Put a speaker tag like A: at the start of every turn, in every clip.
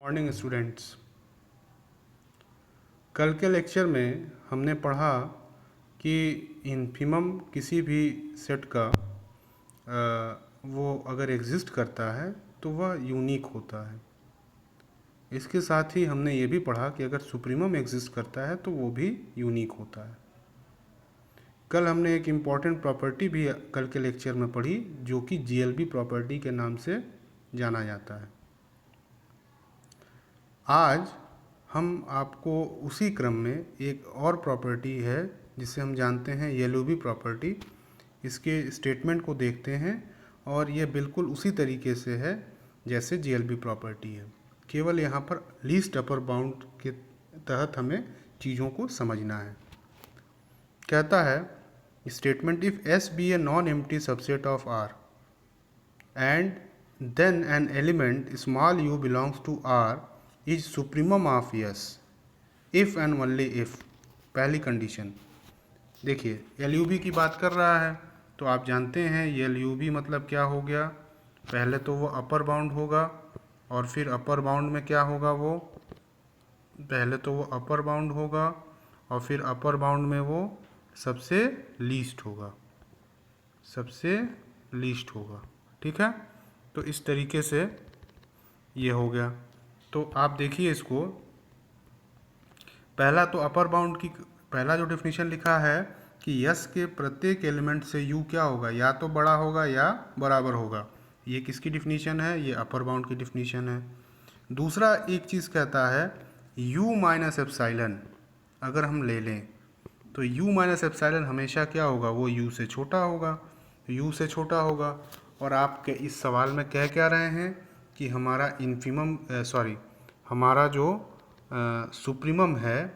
A: Morning students. कल के lecture में हमने पढ़ा कि इन्फिमम किसी भी सेट का वो अगर एग्जिस्ट करता है तो वह यूनिक होता है। इसके साथ ही हमने ये भी पढ़ा कि अगर सुप्रीमम एग्जिस्ट करता है तो वो भी यूनिक होता है। कल हमने एक इम्पॉर्टेंट प्रॉपर्टी भी कल के लेक्चर में पढ़ी जो कि जीएलबी प्रॉपर्टी के नाम से जाना जाता है। आज हम आपको उसी क्रम में एक और प्रॉपर्टी है जिसे हम जानते हैं येलोबी प्रॉपर्टी, इसके स्टेटमेंट को देखते हैं और ये बिल्कुल उसी तरीके से है जैसे जीएलबी प्रॉपर्टी है, केवल यहाँ पर लीस्ट अपर बाउंड के तहत हमें चीज़ों को समझना है। कहता है statement if S be a non empty subset of R and then an element small u belongs to R is supremum of S if and only if. पहली कंडीशन देखिए, एल की बात कर रहा है तो आप जानते हैं एल मतलब क्या हो गया। पहले तो वो अपर बाउंड होगा और फिर अपर बाउंड में क्या होगा, वो पहले तो वो अपर बाउंड होगा और फिर अपर बाउंड में वो सबसे लीस्ट होगा, सबसे लीस्ट होगा। ठीक है, तो इस तरीके से ये हो गया। तो आप देखिए इसको, पहला तो अपर बाउंड की पहला जो डेफिनेशन लिखा है कि यस के प्रत्येक एलिमेंट से यू क्या होगा, या तो बड़ा होगा या बराबर होगा। ये किसकी डिफिनीशन है, ये अपर बाउंड की डिफिनीशन है। दूसरा एक चीज़ कहता है यू माइनस एप्साइलन अगर हम ले लें तो यू माइनस एप्साइलन हमेशा क्या होगा, वो यू से छोटा होगा, यू से छोटा होगा। और आप इस सवाल में कह क्या रहे हैं कि हमारा इन्फिमम हमारा जो सुप्रीमम है,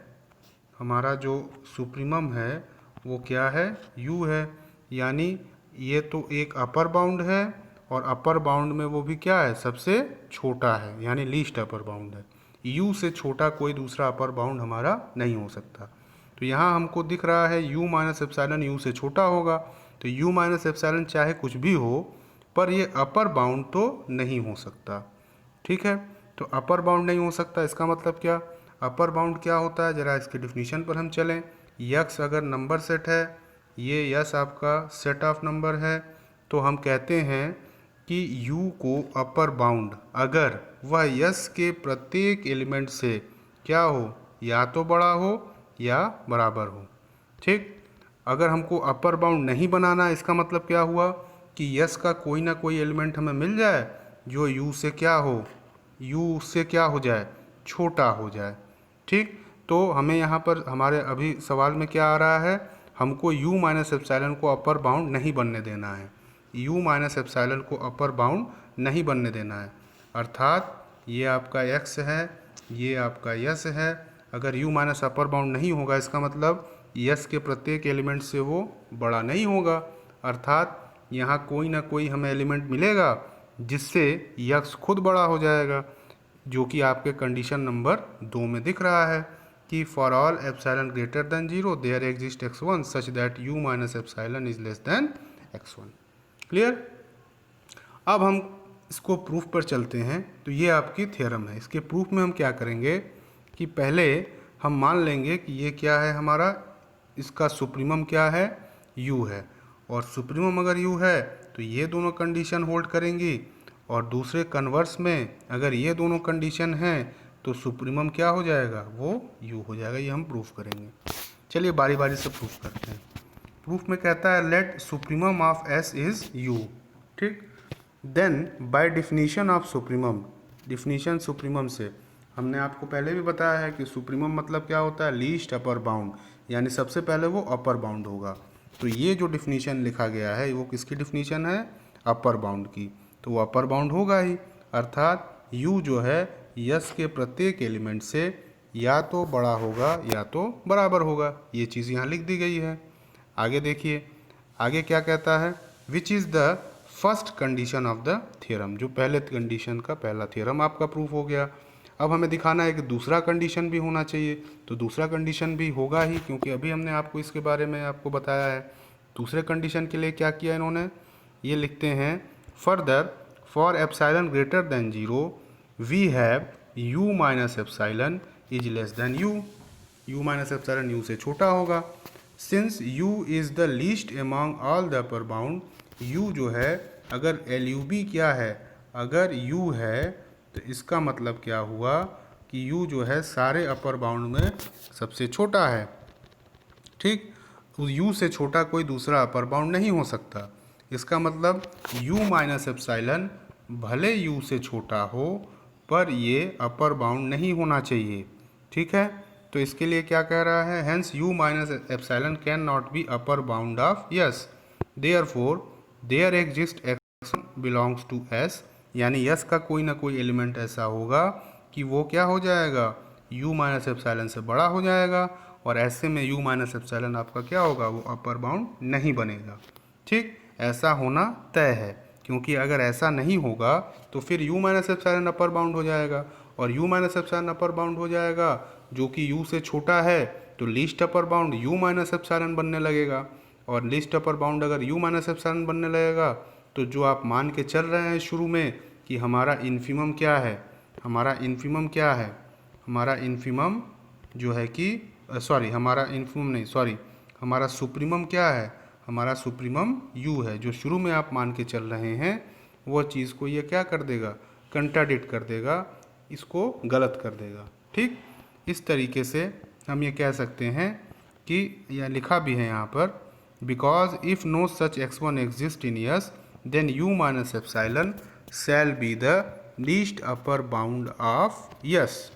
A: हमारा जो सुप्रीमम है वो क्या है, यू है। यानी ये तो एक अपर बाउंड है और अपर बाउंड में वो भी क्या है, सबसे छोटा है, यानी लीस्ट अपर बाउंड है। यू से छोटा कोई दूसरा अपर बाउंड हमारा नहीं हो सकता। तो यहाँ हमको दिख रहा है यू माइनस एप्साइलन यू से छोटा होगा, तो यू माइनस एप्साइलन चाहे कुछ भी हो पर ये अपर बाउंड तो नहीं हो सकता। ठीक है, तो अपर बाउंड नहीं हो सकता, इसका मतलब क्या, अपर बाउंड क्या होता है, ज़रा इसके डिफिनीशन पर हम चलें। यक्स अगर नंबर सेट है, ये यस आपका सेट ऑफ नंबर है, तो हम कहते हैं कि यू को अपर बाउंड अगर वह यस के प्रत्येक एलिमेंट से क्या हो, या तो बड़ा हो या बराबर हो। ठीक, अगर हमको अपर बाउंड नहीं बनाना, इसका मतलब क्या हुआ कि यस का कोई ना कोई एलिमेंट हमें मिल जाए जो यू से क्या हो, यू से क्या हो जाए, छोटा हो जाए। ठीक, तो हमें यहाँ पर हमारे अभी सवाल में क्या आ रहा है, हमको यू माइनस एप्साइलन को अपर बाउंड नहीं बनने देना है, यू माइनस एप्साइलन को अपर बाउंड नहीं बनने देना है। अर्थात ये आपका एक्स है, ये आपका यस है, अगर यू माइनस अपर बाउंड नहीं होगा इसका मतलब यस के प्रत्येक एलिमेंट से वो बड़ा नहीं होगा। अर्थात यहाँ कोई ना कोई हमें एलिमेंट मिलेगा जिससे यक्स खुद बड़ा हो जाएगा, जो कि आपके कंडीशन नंबर 2 में दिख रहा है कि for all epsilon greater than 0 there exist x1 such that u minus epsilon is less than x1। Clear. अब हम इसको प्रूफ पर चलते हैं। तो ये आपकी थ्योरम है। इसके प्रूफ में हम क्या करेंगे कि पहले हम मान लेंगे कि ये क्या है हमारा, इसका सुप्रीमम क्या है, u है, और सुप्रीमम अगर u है तो ये दोनों कंडीशन होल्ड करेंगी, और दूसरे कन्वर्स में अगर ये दोनों कंडीशन हैं तो सुप्रीमम क्या हो जाएगा, वो u हो जाएगा। ये हम प्रूफ करेंगे। चलिए बारी बारी से प्रूफ करते हैं। प्रूफ में कहता है let supremum of s is u। ठीक, then by definition of supremum, definition supremum से हमने आपको पहले भी बताया है कि सुप्रीमम मतलब क्या होता है, लीस्ट अपर बाउंड, यानी सबसे पहले वो अपर बाउंड होगा। तो ये जो डिफिनीशन लिखा गया है वो किसकी डिफिनीशन है, अपर बाउंड की, तो वो अपर बाउंड होगा ही। अर्थात u जो है यस के प्रत्येक एलिमेंट से या तो बड़ा होगा या तो बराबर होगा। ये चीज़ यहाँ लिख दी गई है। आगे देखिए, आगे क्या कहता है, which is the first condition of the theorem, जो पहले कंडीशन का पहला थ्योरम आपका प्रूफ हो गया। अब हमें दिखाना है कि दूसरा कंडीशन भी होना चाहिए, तो दूसरा कंडीशन भी होगा ही, क्योंकि अभी हमने आपको इसके बारे में आपको बताया है। दूसरे कंडीशन के लिए क्या किया इन्होंने, ये लिखते हैं further for epsilon greater than 0 we have u minus epsilon is less than u minus epsilon u से छोटा होगा। Since u is the least among all the upper bound, u जो है अगर LUB क्या है, अगर u है तो इसका मतलब क्या हुआ कि u जो है सारे अपर बाउंड में सबसे छोटा है। ठीक, उस u से छोटा कोई दूसरा अपर बाउंड नहीं हो सकता। इसका मतलब u माइनस एप्साइलन भले u से छोटा हो पर ये अपर बाउंड नहीं होना चाहिए। ठीक है, तो इसके लिए क्या कह रहा है, hence u minus epsilon can not be upper bound of S, therefore there exist x1 belongs to s, यानी यस का कोई ना कोई एलिमेंट ऐसा होगा कि वो क्या हो जाएगा, u माइनस एप्साइलन से बड़ा हो जाएगा, और ऐसे में u माइनस एप्साइलन आपका क्या होगा, वो अपर बाउंड नहीं बनेगा। ठीक, ऐसा होना तय है, क्योंकि अगर ऐसा नहीं होगा तो फिर u minus epsilon upper bound हो जाएगा, और u minus epsilon upper bound हो जाएगा जो कि u से छोटा है, तो least upper bound u minus epsilon बनने लगेगा, और लीस्ट अपर बाउंड अगर u माइनस एप्साइलन बनने लगेगा तो जो आप मान के चल रहे हैं शुरू में कि हमारा इन्फिमम क्या है, हमारा इन्फिमम क्या है, हमारा इन्फिमम जो है कि हमारा सुप्रीमम क्या है, हमारा सुप्रीमम u है, जो शुरू में आप मान के चल रहे हैं वो चीज़ को ये क्या कर देगा, कंट्राडिक्ट कर देगा, इसको गलत कर देगा। ठीक, इस तरीके से हम ये कह सकते हैं कि यह लिखा भी है यहाँ पर, because if no such x1 exist in S then u minus epsilon shall be the least upper bound of S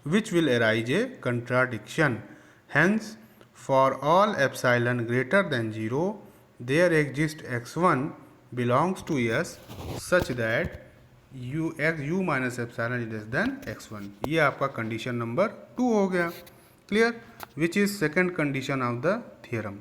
A: which will arise a contradiction. Hence, for all epsilon greater than 0, there exists x1 belongs to S such that u minus epsilon is less than x1. ये आपका condition number 2 हो गया। Clear, which is second condition of the theorem.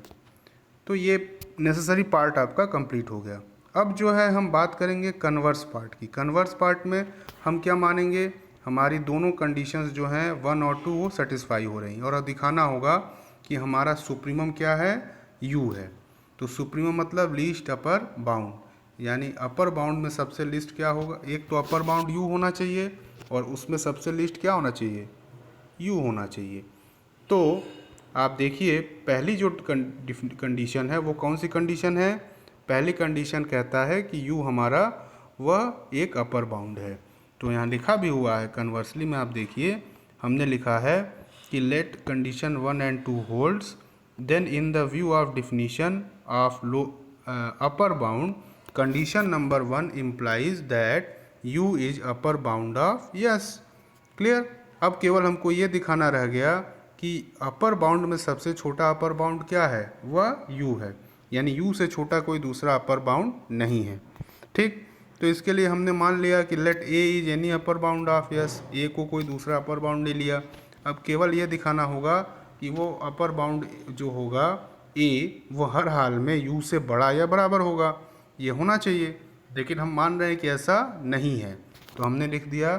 A: तो ये necessary part आपका complete हो गया। अब जो है हम बात करेंगे कन्वर्स पार्ट की। कन्वर्स पार्ट में हम क्या मानेंगे, हमारी दोनों कंडीशंस जो हैं 1 और 2 वो सेटिस्फाई हो रही हैं, और अब दिखाना होगा कि हमारा सुप्रीमम क्या है, u है। तो सुप्रीमम मतलब लीस्ट अपर बाउंड, यानी अपर बाउंड में सबसे लिस्ट क्या होगा, एक तो अपर बाउंड u होना चाहिए और उसमें सबसे लिस्ट क्या होना चाहिए, u होना चाहिए। तो आप देखिए पहली जो कंडीशन है वो कौन सी कंडीशन है, पहली कंडीशन कहता है कि u हमारा वह एक अपर बाउंड है। तो यहाँ लिखा भी हुआ है कन्वर्सली में, आप देखिए हमने लिखा है कि let condition 1 and 2 holds then in the view of definition of low upper bound condition number 1 implies that u is upper bound of S. Clear, अब केवल हमको ये दिखाना रह गया कि अपर बाउंड में सबसे छोटा अपर बाउंड क्या है, वह u है, यानी u से छोटा कोई दूसरा अपर बाउंड नहीं है। ठीक, तो इसके लिए हमने मान लिया कि let a is any upper bound of S, a को कोई दूसरा अपर बाउंड नहीं लिया। अब केवल ये दिखाना होगा कि वो अपर बाउंड जो होगा a वो हर हाल में u से बड़ा या बराबर होगा, ये होना चाहिए, लेकिन हम मान रहे हैं कि ऐसा नहीं है। तो हमने लिख दिया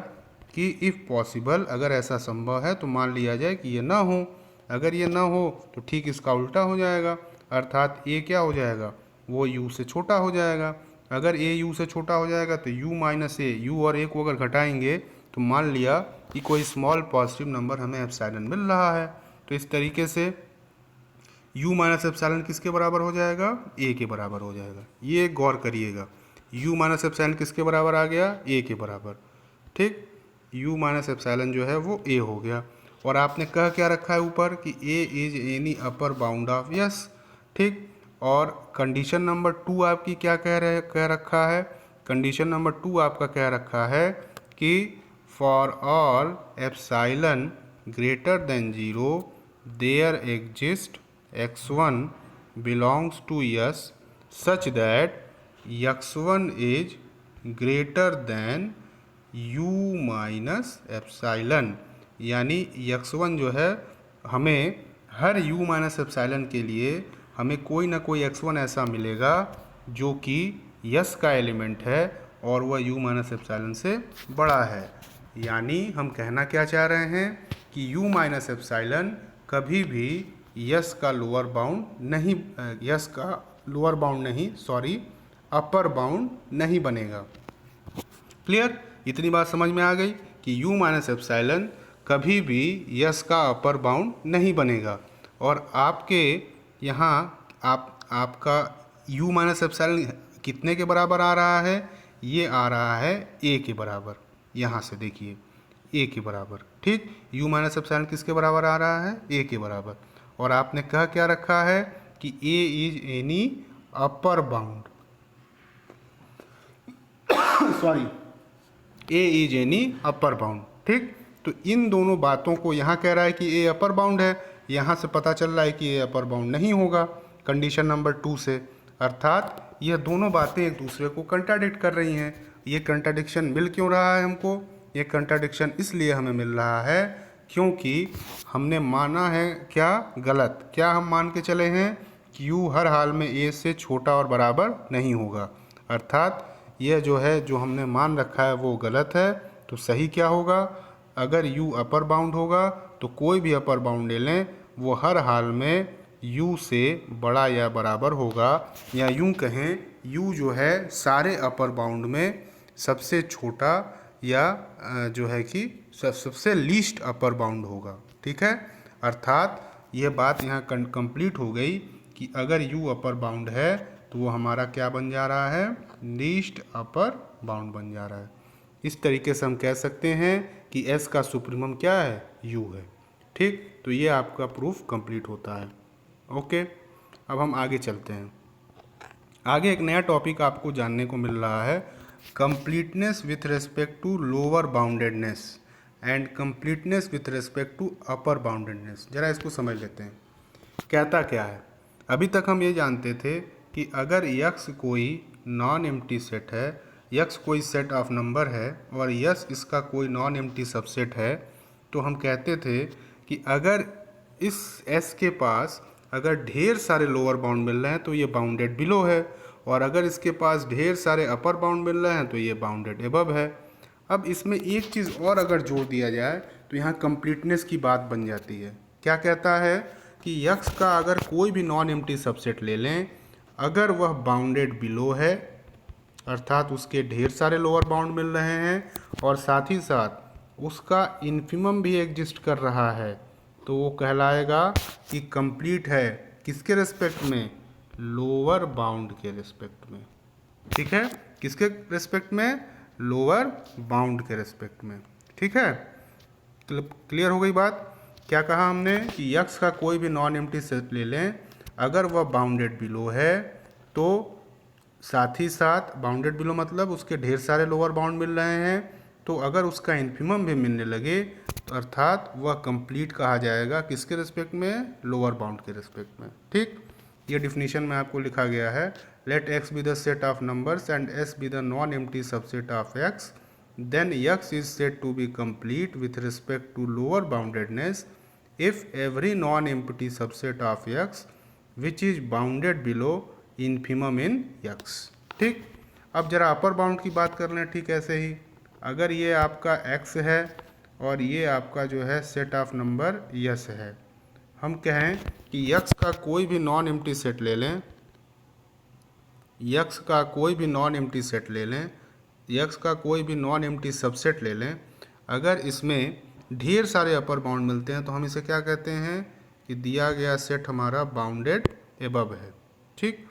A: कि इफ़ पॉसिबल, अगर ऐसा संभव है तो मान लिया जाए कि ये ना हो। अगर ये ना हो तो ठीक इसका उल्टा हो जाएगा, अर्थात a क्या हो जाएगा, वो u से छोटा हो जाएगा। अगर a u से छोटा हो जाएगा तो u माइनस a, u और a को अगर घटाएंगे तो मान लिया कि कोई स्मॉल पॉजिटिव नंबर हमें एप्सिलॉन मिल रहा है। तो इस तरीके से u माइनस एप्सिलॉन किसके बराबर हो जाएगा, a के बराबर हो जाएगा। ये गौर करिएगा, u माइनस एप्सिलॉन किसके बराबर आ गया, a के बराबर। ठीक, u माइनस एप्सिलॉन जो है वो a हो गया, और आपने कह क्या रखा है ऊपर कि a is any upper bound of yes. ठीक, और कंडीशन नंबर 2 आपकी क्या कह रखा है, कंडीशन नंबर 2 आपका कह रखा है कि for all epsilon greater than 0 there exist x1 belongs to S such that x1 is greater than u minus epsilon, यानी x1 जो है हमें हर u माइनस एप्सिलॉन के लिए हमें कोई ना कोई x1 ऐसा मिलेगा जो कि यस का एलिमेंट है और वह u माइनस एप्सिलॉन से बड़ा है। यानी हम कहना क्या चाह रहे हैं कि u माइनस एप्सिलॉन कभी भी यस का लोअर बाउंड अपर बाउंड नहीं बनेगा। क्लियर, इतनी बात समझ में आ गई कि u माइनस एप्सिलॉन कभी भी यस का अपर बाउंड नहीं बनेगा। और आपके यहाँ आपका u माइनस एप्सिलॉन कितने के बराबर आ रहा है? ये आ रहा है a के बराबर। यहाँ से देखिए a के बराबर, ठीक। u माइनस एप्सिलॉन किसके बराबर आ रहा है? a के बराबर। और आपने कह क्या रखा है कि a is any upper bound, sorry, a is any upper bound, ठीक। तो इन दोनों बातों को यहाँ कह रहा है कि a अपर बाउंड है, यहाँ से पता चल रहा है कि a अपर बाउंड नहीं होगा कंडीशन नंबर 2 से। अर्थात यह दोनों बातें एक दूसरे को कंट्राडिक्ट कर रही हैं। ये कंट्राडिक्शन मिल क्यों रहा है हमको? ये कंट्राडिक्शन इसलिए हमें मिल रहा है क्योंकि हमने माना है क्या गलत? क्या हम मान के चले हैं कि u हर हाल में a से छोटा और बराबर नहीं होगा। अर्थात यह जो है जो हमने मान रखा है वो गलत है। तो सही क्या होगा? अगर u अपर बाउंड होगा तो कोई भी अपर बाउंड ले लें वो हर हाल में u से बड़ा या बराबर होगा, या यूं कहें u जो है सारे अपर बाउंड में सबसे छोटा या जो है कि सबसे लीस्ट अपर बाउंड होगा, ठीक है। अर्थात यह बात यहाँ कंप्लीट हो गई कि अगर u अपर बाउंड है तो वो हमारा क्या बन जा रहा है? लीस्ट अपर बाउंड बन जा रहा है। इस तरीके से हम कह सकते हैं कि s का सुप्रीमम क्या है? u है, ठीक। तो ये आपका प्रूफ कंप्लीट होता है। ओके, अब हम आगे चलते हैं। आगे एक नया टॉपिक आपको जानने को मिल रहा है, completeness with respect to lower boundedness and completeness with respect to upper boundedness. जरा इसको समझ लेते हैं, कहता क्या है। अभी तक हम ये जानते थे कि अगर x कोई नॉन एम्प्टी सेट है, x कोई सेट ऑफ नंबर है और यस इसका कोई नॉन एम्प्टी सबसेट है, तो हम कहते थे कि अगर इस s के पास अगर ढेर सारे लोअर बाउंड मिल रहे हैं तो ये बाउंडेड बिलो है, और अगर इसके पास ढेर सारे अपर बाउंड मिल रहे हैं तो ये बाउंडेड एबव है। अब इसमें एक चीज़ और अगर जोड़ दिया जाए तो यहाँ कंप्लीटनेस की बात बन जाती है। क्या कहता है कि x का अगर कोई भी नॉन एम्प्टी सबसेट ले लें, अगर वह बाउंडेड बिलो है, अर्थात उसके ढेर सारे लोअर बाउंड मिल रहे हैं और साथ ही साथ उसका इन्फिमम भी एग्जिस्ट कर रहा है, तो वो कहलाएगा कि कंप्लीट है। किसके रिस्पेक्ट में? लोअर बाउंड के रिस्पेक्ट में, ठीक है। किसके रिस्पेक्ट में? लोअर बाउंड के रिस्पेक्ट में, ठीक है। क्लियर हो गई बात? क्या कहा हमने कि x का कोई भी नॉन एम्प्टी सेट ले लें, अगर वह बाउंडेड बिलो है तो साथ ही साथ बाउंडेड बिलो मतलब उसके ढेर सारे लोअर बाउंड मिल रहे हैं, तो अगर उसका इन्फिमम भी मिलने लगे तो अर्थात वह कंप्लीट कहा जाएगा। किसके रिस्पेक्ट में? लोअर बाउंड के रिस्पेक्ट में, ठीक। ये डिफिनीशन में आपको लिखा गया है, let x be the set of numbers and s be the non empty subset of x, then x is said to be complete with respect to lower boundedness if every non-empty subset of x which is bounded below infimum in x, ठीक। अब जरा upper bound की बात कर लें, ठीक ऐसे ही। अगर ये आपका x है और ये आपका जो है सेट ऑफ नंबर यस है, हम कहें कि x का कोई भी नॉन एम्प्टी सेट ले लें, x का कोई भी नॉन एम्प्टी सेट ले लें, x का कोई भी नॉन एम्प्टी सबसेट ले लें, अगर इसमें ढेर सारे अपर बाउंड मिलते हैं तो हम इसे क्या कहते हैं कि दिया गया सेट हमारा बाउंडेड एबव है, ठीक।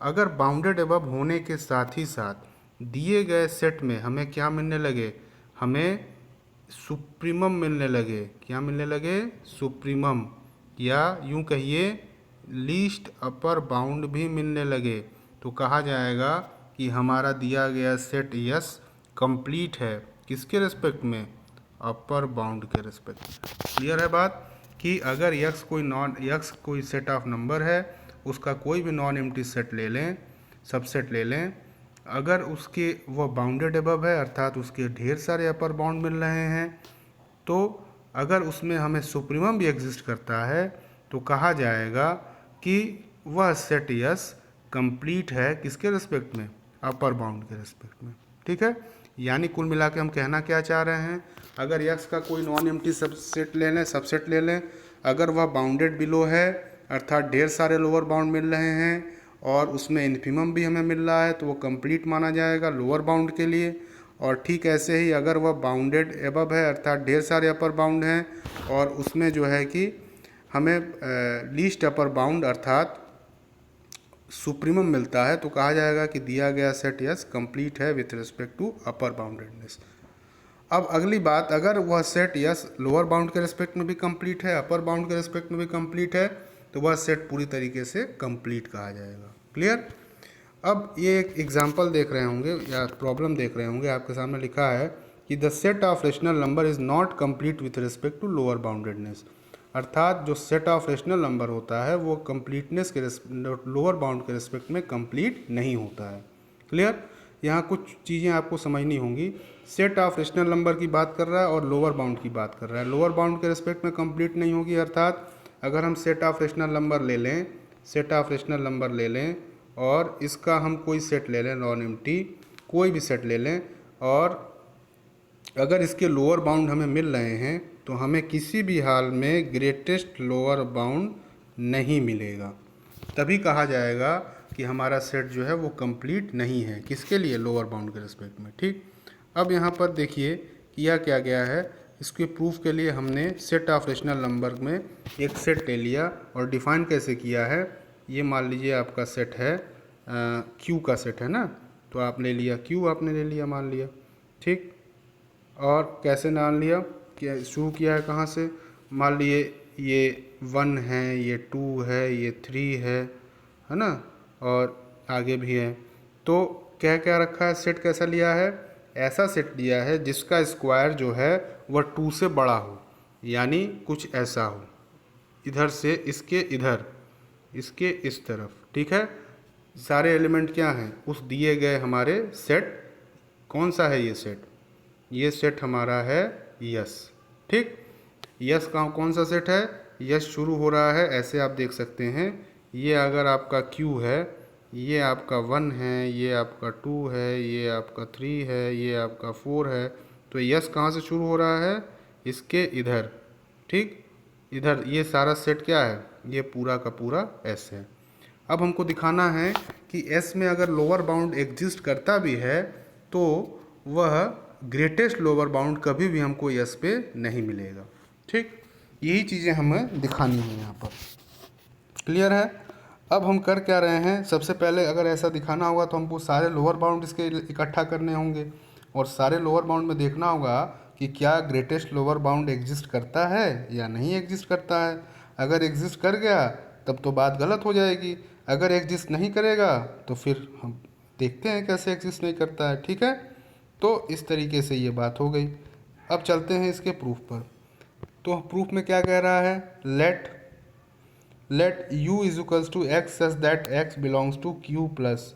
A: अगर बाउंडेड एबव होने के साथ ही साथ दिए गए सेट में हमें क्या मिलने लगे? हमें सुप्रीमम मिलने लगे। क्या मिलने लगे? सुप्रीमम, या यूं कहिए लीस्ट अपर बाउंड भी मिलने लगे, तो कहा जाएगा कि हमारा दिया गया सेट यस कंप्लीट है। किसके रिस्पेक्ट में? अपर बाउंड के रिस्पेक्ट में। क्लियर है बात कि अगर x कोई सेट ऑफ नंबर है, उसका कोई भी नॉन एम्प्टी सेट ले लें, सबसेट ले लें, अगर उसके वह बाउंडेड एबव है अर्थात उसके ढेर सारे अपर बाउंड मिल रहे हैं, तो अगर उसमें हमें सुप्रीमम भी एग्जिस्ट करता है तो कहा जाएगा कि वह सेट यस कंप्लीट है। किसके रिस्पेक्ट में? अपर बाउंड के रिस्पेक्ट में, ठीक है। यानी कुल मिला के हम कहना क्या चाह रहे हैं, अगर x का कोई नॉन एम्प्टी सबसेट ले लें, अगर वह बाउंडेड बिलो है अर्थात ढेर सारे लोअर बाउंड मिल रहे हैं और उसमें इन्फिमम भी हमें मिल रहा है, तो वो कंप्लीट माना जाएगा लोअर बाउंड के लिए। और ठीक ऐसे ही अगर वह बाउंडेड एबव है अर्थात ढेर सारे अपर बाउंड हैं और उसमें जो है कि हमें लीस्ट अपर बाउंड अर्थात सुप्रीमम मिलता है तो कहा जाएगा कि दिया गया सेट यस कंप्लीट है with respect to upper boundedness. अब अगली बात, अगर वह सेट यस लोअर बाउंड के रिस्पेक्ट में भी कंप्लीट है, अपर बाउंड के रिस्पेक्ट में भी कंप्लीट है, तो वह सेट पूरी तरीके से कंप्लीट कहा जाएगा। क्लियर। अब ये एक एग्जांपल देख रहे होंगे या प्रॉब्लम देख रहे होंगे, आपके सामने लिखा है कि the set of rational number is not complete with respect to lower boundedness. अर्थात जो सेट ऑफ रेशनल नंबर होता है वो कंप्लीटनेस के लोअर बाउंड के रिस्पेक्ट में कंप्लीट नहीं होता है। क्लियर। यहाँ कुछ चीज़ें आपको समझनी होंगी। सेट ऑफ रेशनल नंबर की बात कर रहा है और लोअर बाउंड की बात कर रहा है। लोअर बाउंड के रिस्पेक्ट में कंप्लीट नहीं होगी, अर्थात अगर हम सेट ऑफ रेशनल नंबर ले लें, सेट ऑफ रेशनल नंबर ले लें और इसका हम कोई सेट ले लें, नॉन एम्प्टी कोई भी सेट ले लें, और अगर इसके लोअर बाउंड हमें मिल रहे हैं तो हमें किसी भी हाल में ग्रेटेस्ट लोअर बाउंड नहीं मिलेगा, तभी कहा जाएगा कि हमारा सेट जो है वो कंप्लीट नहीं है। किसके लिए? लोअर बाउंड के रिस्पेक्ट में। ठीक। अब यहाँ पर देखिए किया क्या गया है, इसके प्रूफ के लिए हमने सेट ऑफ रेशनल नंबर में एक सेट ले लिया और डिफाइन कैसे किया है। ये मान लीजिए आपका सेट है क्यू का सेट है ना, तो आप ले लिया क्यू, आपने ले लिया मान लिया। ठीक। और कैसे मान लिया, क्या शुरू किया है कहाँ से, मान लिए ये 1 है, ये 2 है, ये 3 है ना, और आगे भी है। तो क्या क्या रखा है, सेट कैसा लिया है, ऐसा सेट लिया है जिसका स्क्वायर जो है वह 2 से बड़ा हो, यानी कुछ ऐसा हो, इधर से इसके इधर, इसके इस तरफ। ठीक है। सारे एलिमेंट क्या हैं उस दिए गए हमारे सेट, कौन सा है ये सेट, ये सेट हमारा है यस। ठीक। यस का कौन सा सेट है, यस शुरू हो रहा है ऐसे, आप देख सकते हैं। ये अगर आपका क्यू है, ये आपका 1 है, ये आपका 2 है, ये आपका 3 है, ये आपका 4 है, तो यस कहाँ से शुरू हो रहा है, इसके इधर। ठीक। इधर ये सारा सेट क्या है, ये पूरा का पूरा एस है। अब हमको दिखाना है कि एस में अगर लोअर बाउंड एग्जिस्ट करता भी है तो वह ग्रेटेस्ट लोअर बाउंड कभी भी हमको यस पे नहीं मिलेगा। ठीक। यही चीज़ें हमें दिखानी है यहाँ पर। क्लियर है। अब हम कर क्या रहे हैं, सबसे पहले अगर ऐसा दिखाना होगा तो हमको सारे लोअर बाउंड इसके इकट्ठा करने होंगे और सारे लोअर बाउंड में देखना होगा कि क्या ग्रेटेस्ट लोअर बाउंड एग्जिस्ट करता है या नहीं एग्जिस्ट करता है। अगर एग्जिस्ट कर गया तब तो बात गलत हो जाएगी, अगर एग्जिस्ट नहीं करेगा तो फिर हम देखते हैं कैसे एग्जिस्ट नहीं करता है। ठीक है। तो इस तरीके से ये बात हो गई। अब चलते हैं इसके प्रूफ पर। तो प्रूफ में क्या कह रहा है, let u is equals to x such that x belongs to q plus,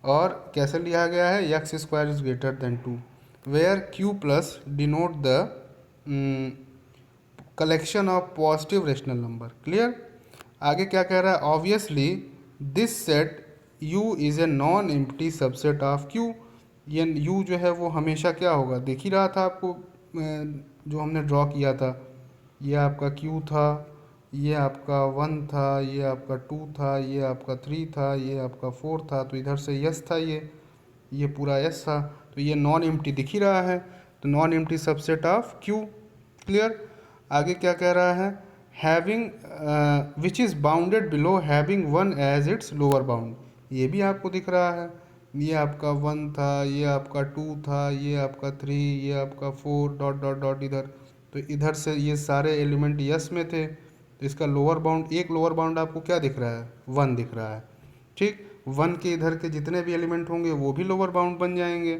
A: और कैसे लिया गया है, x square is greater than 2, where q plus denote the collection of positive rational number. Clear. आगे क्या कह रहा है, obviously this set u is a non empty subset of q। ये u जो है वो हमेशा क्या होगा, देख ही रहा था आपको जो हमने ड्रॉ किया था, ये आपका q था, ये आपका 1 था, ये आपका 2 था, ये आपका 3 था, ये आपका 4 था, तो इधर से यस था, ये पूरा यस था, तो ये नॉन एम्प्टी दिख ही रहा है, तो non empty subset of q। Clear. आगे क्या कह रहा है, having which is bounded below having 1 as its lower bound, ये भी आपको दिख रहा है, ये आपका 1 था, ये आपका 2 था, ये आपका 3, ये आपका 4 डॉट डॉट डॉट इधर, तो इधर से ये सारे एलिमेंट यस में थे, तो इसका लोअर बाउंड, एक लोअर बाउंड आपको क्या दिख रहा है, 1 दिख रहा है। ठीक। 1 के इधर के जितने भी एलिमेंट होंगे वो भी लोअर बाउंड बन जाएंगे।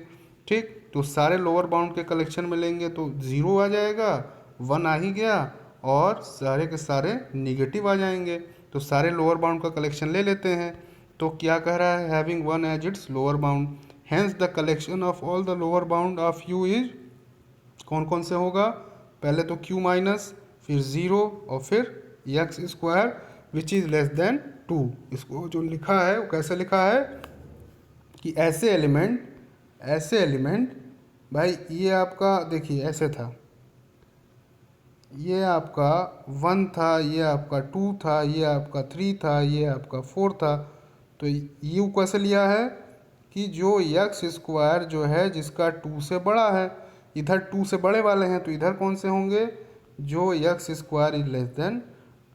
A: ठीक। तो सारे लोअर बाउंड के कलेक्शन में लेंगे तो 0 आ जाएगा, 1 आ ही गया, और सारे के सारे निगेटिव आ जाएंगे, तो सारे लोअर बाउंड का कलेक्शन ले लेते हैं। तो क्या कह रहा है, having 1 as its lower bound, hence the collection of all the lower bound of u is, कौन कौन से होगा, पहले तो q माइनस, फिर 0 और फिर x square which is less than 2। इसको जो लिखा है वो कैसे लिखा है कि ऐसे एलिमेंट भाई, ये आपका देखिए ऐसे था, ये आपका 1 था, ये आपका 2 था, ये आपका 3 था, ये आपका 4 था, तो यू कैसे लिया है कि जो यक्स स्क्वायर जो है जिसका 2 से बड़ा है, इधर 2 से बड़े वाले हैं तो इधर कौन से होंगे, जो x square is less than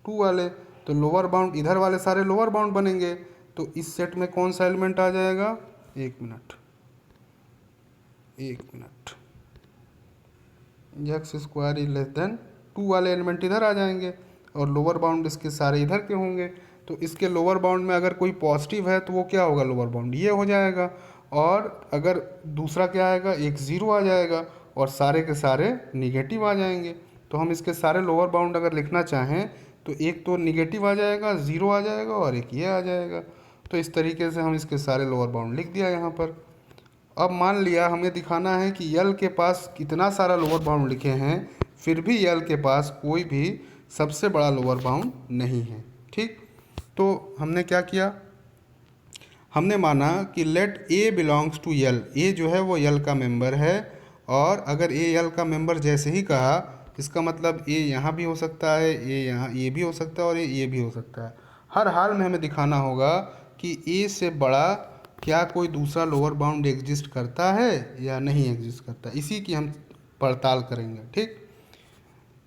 A: 2 वाले। तो लोअर बाउंड इधर वाले सारे लोअर बाउंड बनेंगे। तो इस सेट में कौन सा एलिमेंट आ जाएगा, एक minute, x square is less than 2 वाले एलिमेंट इधर आ जाएंगे और लोअर बाउंड इसके सारे इधर के होंगे। तो इसके लोअर बाउंड में अगर कोई पॉजिटिव है तो वो क्या होगा, लोअर बाउंड ये हो जाएगा। और अगर दूसरा क्या आएगा, एक ज़ीरो आ जाएगा और सारे के सारे निगेटिव आ जाएंगे। तो हम इसके सारे लोअर बाउंड अगर लिखना चाहें तो एक तो निगेटिव आ जाएगा, ज़ीरो आ जाएगा और एक ये आ जाएगा। तो इस तरीके से हम इसके सारे लोअर बाउंड लिख दिया यहाँ पर। अब मान लिया हमें दिखाना है कि यल के पास कितना सारा लोअर बाउंड लिखे हैं, फिर भी यल के पास कोई भी सबसे बड़ा लोअर बाउंड नहीं है। ठीक, तो हमने क्या किया, हमने माना कि लेट ए बिलोंग्स टू यल, ए जो है वो यल का मेंबर है। और अगर ए यल का मेंबर जैसे ही कहा, इसका मतलब ए यहाँ भी हो सकता है, ए यहाँ ये भी हो सकता है और ये भी हो सकता है। हर हाल में हमें दिखाना होगा कि ए से बड़ा क्या कोई दूसरा लोअर बाउंड एग्जिस्ट करता है या नहीं एग्जिस्ट करता, इसी की हम पड़ताल करेंगे। ठीक,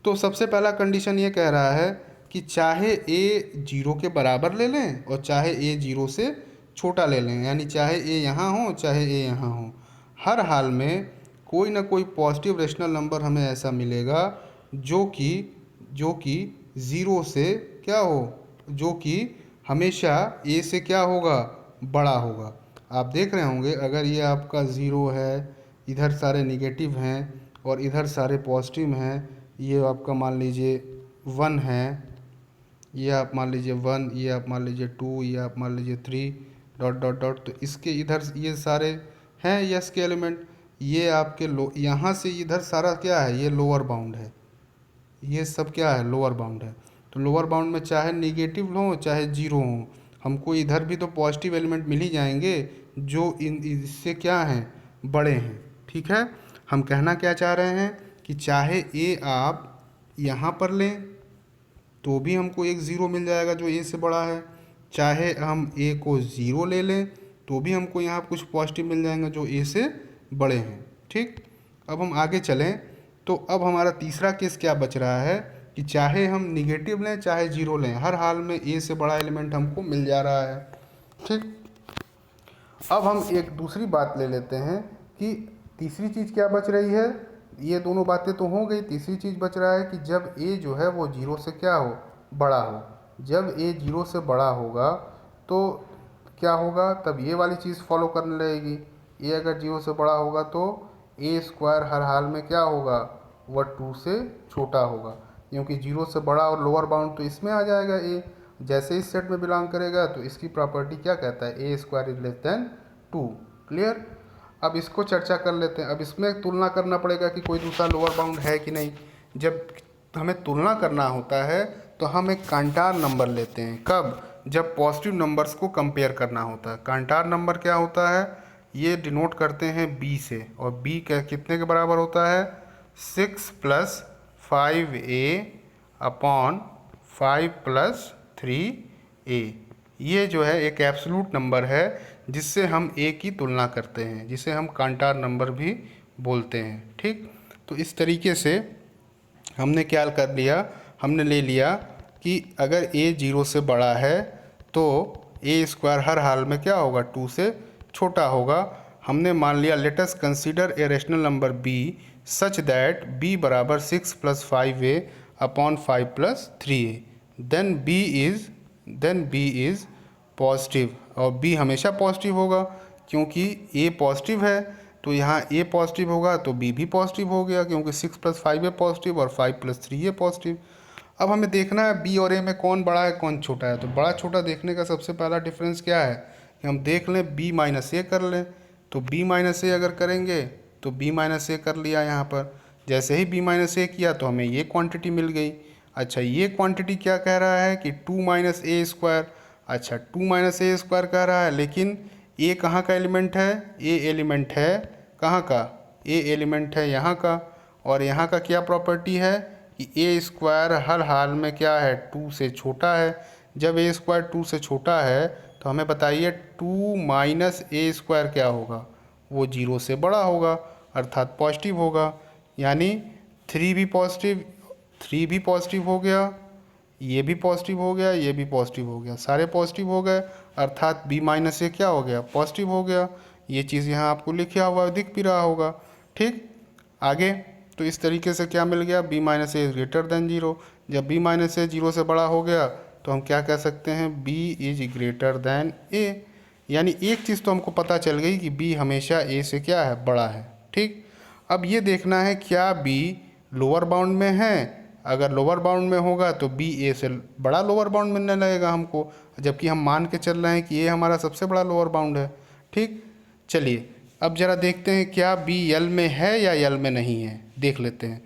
A: तो सबसे पहला कंडीशन ये कह रहा है कि चाहे ए 0 के बराबर ले लें और चाहे ए 0 से छोटा ले लें, यानी चाहे ए यहाँ हो चाहे ए यहाँ हो, हर हाल में कोई ना कोई पॉजिटिव रेशनल नंबर हमें ऐसा मिलेगा जो कि 0 से क्या हो, जो कि हमेशा ए से क्या होगा, बड़ा होगा। आप देख रहे होंगे अगर ये आपका 0 है, इधर सारे निगेटिव हैं और इधर सारे पॉजिटिव हैं, ये आपका मान लीजिए 1 है, ये आप मान लीजिए 1, ये आप मान लीजिए 2, ये आप मान लीजिए 3 डॉट डॉट डॉट। तो इसके इधर ये सारे हैं यस के एलिमेंट, ये आपके यहाँ से इधर सारा क्या है, ये लोअर बाउंड है, ये सब क्या है, लोअर बाउंड है। तो लोअर बाउंड में चाहे निगेटिव हो चाहे 0 हो, हमको इधर भी तो पॉजिटिव एलिमेंट मिल ही जाएंगे जो इससे क्या हैं, बड़े हैं। ठीक है, हम कहना क्या चाह रहे हैं कि चाहे ए आप यहाँ पर लें तो भी हमको एक 0 मिल जाएगा जो ए से बड़ा है, चाहे हम ए को 0 ले लें तो भी हमको यहाँ कुछ पॉजिटिव मिल जाएंगे जो ए से बड़े हैं। ठीक, अब हम आगे चलें तो अब हमारा तीसरा केस क्या बच रहा है कि चाहे हम निगेटिव लें चाहे 0 लें, हर हाल में ए से बड़ा एलिमेंट हमको मिल जा रहा है। ठीक, अब हम एक दूसरी बात ले लेते हैं कि तीसरी चीज़ क्या बच रही है, ये दोनों बातें तो हो गई, तीसरी चीज़ बच रहा है कि जब ए जो है वो 0 से क्या हो, बड़ा हो। जब ए 0 से बड़ा होगा तो क्या होगा, तब ये वाली चीज़ फॉलो करने लगेगी। ए अगर 0 से बड़ा होगा तो ए स्क्वायर हर हाल में क्या होगा, वह 2 से छोटा होगा, क्योंकि 0 से बड़ा और लोअर बाउंड तो इसमें आ जाएगा ए। जैसे इस सेट में बिलोंग करेगा तो इसकी प्रॉपर्टी क्या कहता है, a square is less than 2। Clear, अब इसको चर्चा कर लेते हैं। अब इसमें तुलना करना पड़ेगा कि कोई दूसरा लोअर बाउंड है कि नहीं। जब हमें तुलना करना होता है तो हम एक कांटार नंबर लेते हैं, कब, जब पॉजिटिव नंबर्स को कंपेयर करना होता है। कांटार नंबर क्या होता है, ये डिनोट करते हैं बी से, और बी कितने के बराबर होता है, 6 + 5a अपॉन 5 + 3a। ये जो है एक एब्सोल्यूट नंबर है जिससे हम ए की तुलना करते हैं, जिसे हम कांटार नंबर भी बोलते हैं। ठीक, तो इस तरीके से हमने क्या कर लिया, हमने ले लिया कि अगर ए 0 से बड़ा है तो ए स्क्वायर हर हाल में क्या होगा, 2 से छोटा होगा। हमने मान लिया let us consider a rational number b such that b बराबर 6 + 5a upon 5 + 3a, then b is positive, और बी हमेशा पॉजिटिव होगा क्योंकि ए पॉजिटिव है। तो यहाँ ए पॉजिटिव होगा तो बी भी पॉजिटिव हो गया, क्योंकि 6 + 5a पॉजिटिव और 5 + 3a पॉजिटिव। अब हमें देखना है बी और ए में कौन बड़ा है कौन छोटा है। तो बड़ा छोटा देखने का सबसे पहला डिफरेंस क्या है कि हम देख लें b - a कर लें। तो b - a अगर करेंगे तो b - a कर लिया यहाँ पर। जैसे ही b - a किया तो हमें ये क्वांटिटी मिल गई। अच्छा, ये क्वांटिटी क्या कह रहा है कि 2 - a²। अच्छा, 2 - a² कह रहा है, लेकिन ए कहाँ का एलिमेंट है, ए एलिमेंट है कहाँ का, ए एलिमेंट है यहाँ का। और यहाँ का क्या प्रॉपर्टी है कि ए स्क्वायर हर हाल में क्या है, 2 से छोटा है। जब ए स्क्वायर 2 से छोटा है तो हमें बताइए 2 माइनस ए स्क्वायर क्या होगा, वो 0 से बड़ा होगा अर्थात पॉजिटिव होगा। यानी 3 भी पॉजिटिव, 3 भी पॉजिटिव हो गया, ये भी पॉजिटिव हो गया, ये भी पॉजिटिव हो गया, सारे पॉजिटिव हो गए अर्थात b माइनस ए क्या हो गया, पॉजिटिव हो गया। ये चीज़ यहाँ आपको लिखा हुआ दिख भी रहा होगा। ठीक, आगे तो इस तरीके से क्या मिल गया, b minus A is greater than 0। जब b माइनस ए 0 से बड़ा हो गया तो हम क्या कह सकते हैं, b is greater then a। यानी एक चीज़ तो हमको पता चल गई कि b हमेशा a से क्या है, बड़ा है। ठीक, अब ये देखना है क्या b लोअर बाउंड में है। अगर लोअर बाउंड में होगा तो b a से बड़ा लोअर बाउंड मिलने लगेगा हमको, जबकि हम मान के चल रहे हैं कि a हमारा सबसे बड़ा लोअर बाउंड है। ठीक, चलिए अब ज़रा देखते हैं क्या b यल में है या यल में नहीं है, देख लेते हैं।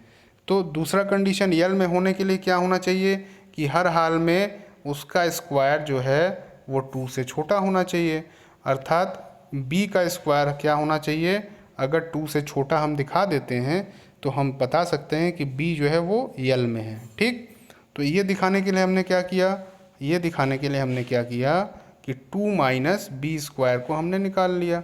A: तो दूसरा कंडीशन, यल में होने के लिए क्या होना चाहिए कि हर हाल में उसका स्क्वायर जो है वो 2 से छोटा होना चाहिए, अर्थात b का स्क्वायर क्या होना चाहिए, अगर 2 से छोटा हम दिखा देते हैं तो हम बता सकते हैं कि b जो है वो यल में है। ठीक, तो ये दिखाने के लिए हमने क्या किया, ये दिखाने के लिए हमने क्या किया कि 2 माइनस बी स्क्वायर को हमने निकाल लिया।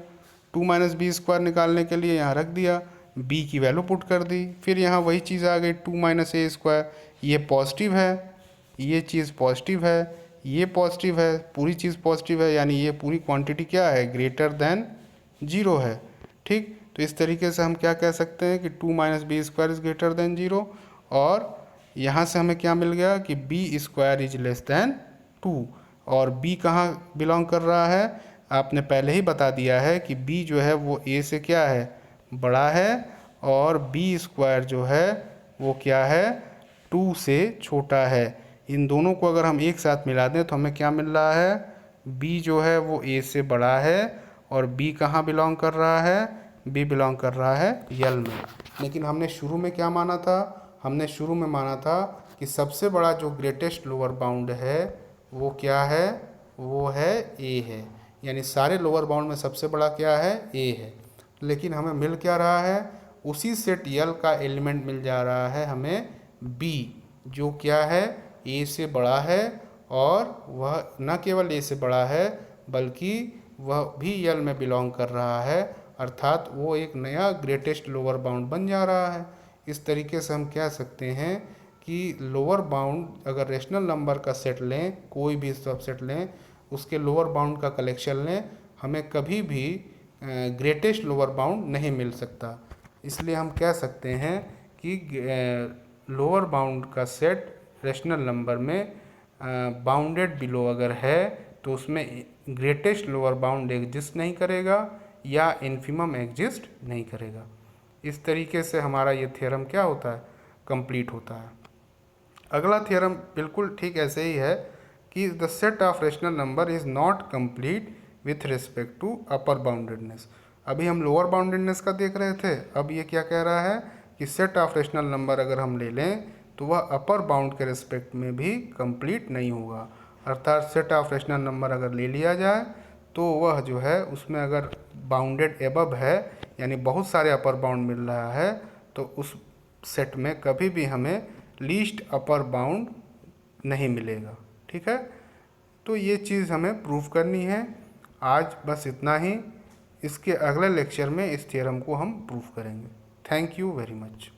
A: 2 माइनस बी स्क्वायर निकालने के लिए यहाँ रख दिया, b की वैल्यू पुट कर दी, फिर यहाँ वही चीज़ आ गई 2 माइनस ए स्क्वायर। ये पॉजिटिव है, ये चीज़ पॉजिटिव है, ये पॉजिटिव है, पूरी चीज़ पॉजिटिव है, यानी ये पूरी क्वांटिटी क्या है, ग्रेटर देन 0 है। ठीक, तो इस तरीके से हम क्या कह सकते हैं कि 2 minus b square is greater than 0। और यहाँ से हमें क्या मिल गया कि b square is less than 2। और b कहाँ बिलोंग कर रहा है, आपने पहले ही बता दिया है कि b जो है वो a से क्या है, बड़ा है, और b स्क्वायर जो है वो क्या है, 2 से छोटा है। इन दोनों को अगर हम एक साथ मिला दें तो हमें क्या मिल रहा है, b जो है वो a से बड़ा है, और b कहाँ बिलोंग कर रहा है, b बिलोंग कर रहा है यल में। लेकिन हमने शुरू में क्या माना था, हमने शुरू में माना था कि सबसे बड़ा जो ग्रेटेस्ट लोअर बाउंड है वो क्या है, वो है a है। यानी सारे लोअर बाउंड में सबसे बड़ा क्या है, a है। लेकिन हमें मिल क्या रहा है, उसी सेट यल का एलिमेंट मिल जा रहा है हमें b, जो क्या है a से बड़ा है, और वह न केवल a से बड़ा है बल्कि वह भी यल में बिलोंग कर रहा है, अर्थात वो एक नया ग्रेटेस्ट लोअर बाउंड बन जा रहा है। इस तरीके से हम कह सकते हैं कि लोअर बाउंड अगर रेशनल नंबर का सेट लें, कोई भी सबसेट लें, उसके लोअर बाउंड का कलेक्शन लें, हमें कभी भी ग्रेटेस्ट लोअर बाउंड नहीं मिल सकता। इसलिए हम कह सकते हैं कि लोअर बाउंड का सेट रेशनल नंबर में बाउंडेड बिलो अगर है तो उसमें ग्रेटेस्ट लोअर बाउंड एग्जिस्ट नहीं करेगा या इन्फिमम एग्जिस्ट नहीं करेगा। इस तरीके से हमारा ये थ्योरम क्या होता है, कंप्लीट होता है। अगला थ्योरम बिल्कुल ठीक ऐसे ही है कि the set of rational number is not complete with respect to upper boundedness. अभी हम लोअर बाउंडेडनेस का देख रहे थे, अब ये क्या कह रहा है कि सेट ऑफ रेशनल नंबर अगर हम ले लें तो वह अपर बाउंड के रिस्पेक्ट में भी कंप्लीट नहीं होगा। अर्थात सेट ऑफ रेशनल नंबर अगर ले लिया जाए तो वह जो है उसमें अगर बाउंडेड एबव है, यानी बहुत सारे अपर बाउंड मिल रहा है, तो उस सेट में कभी भी हमें लीस्ट अपर बाउंड नहीं मिलेगा। ठीक है, तो ये चीज़ हमें प्रूव करनी है। आज बस इतना ही, इसके अगले लेक्चर में इस थ्योरम को हम प्रूव करेंगे। Thank you very much.